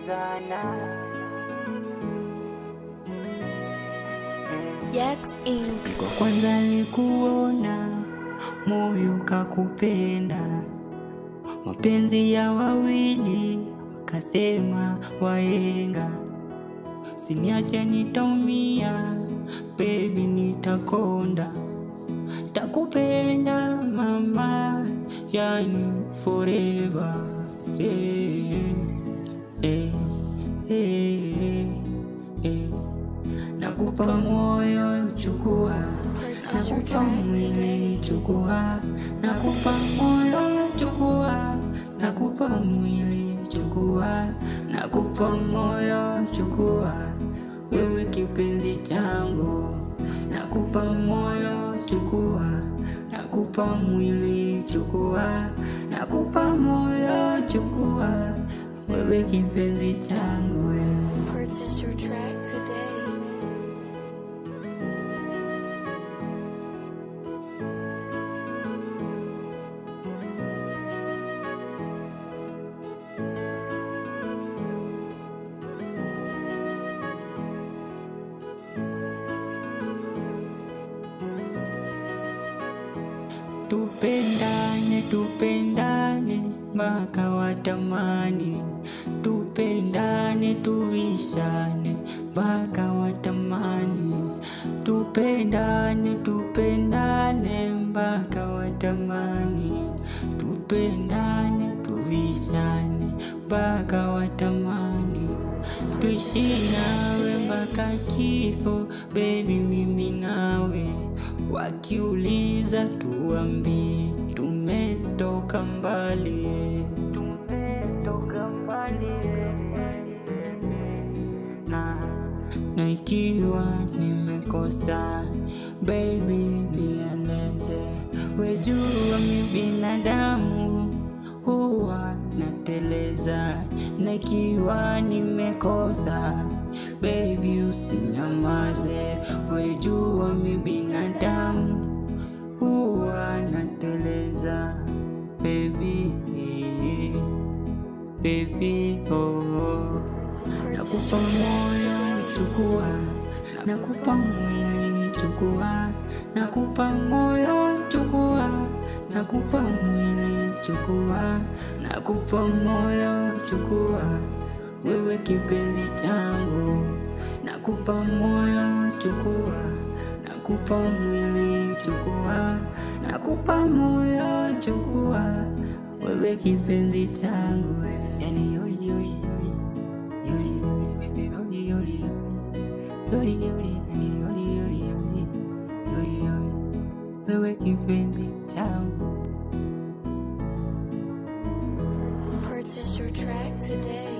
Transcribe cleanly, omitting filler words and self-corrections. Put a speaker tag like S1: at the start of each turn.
S1: tunaulizana.
S2: Yax Inc.
S1: Siku kwanza nilikuona, moyo kakupenda. Mapenzi ya wawili, wakasema wahenga. Siniache nitaumia, baby nitakonda. Takupenda mama, yani forever. Nakupa moyo chukua, nakupa mwili chukua. Nakupa moyo chukua, nakupa mwili chukua. Nakupa moyo chukua, wewe kipenzi changu. Nakupa moyo chukua, nakupa mwili chukua. Nakupa moyo chukua, wewe kipenzi changu.
S2: Purchase your track today.
S1: Tupendane, tupendane, mpaka watamani. Tupendane, tuvishane, mpaka watamani. Tupendane, tupendane, mpaka watamani. Tupendane, tuvishane, mpaka watamani. Tuishi nawe mpaka kifo, baby mimi nawe. Wakiuliza tuambie, tumetoka mbali. Tumetoka mbali. Na ikiwa nimekosa, baby nieleze. Wejua mi binadamu, huwa nateleza. Na ikiwa nimekosa, baby usinyamaze. Wejua mi binadamu, huwa nateleza. Baby, baby, oh. Nakupa moyo chukua, nakupa mwili chukua. Nakupa moyo chukua, nakupa mwili chukua. Nakupa moyo chukua, wewe kipenzi changu. Nakupa moyo chukua, nakupa mwili chukua. Nakupa moyo chukua, wewe kipenzi changu. Yani yoli yoli yoli, yoli yoli baby yoli yoli yoli, yoli yoli yani yoli yoli yoli, yoli yoli, wewe kipenzi changu.
S2: Purchase your track today.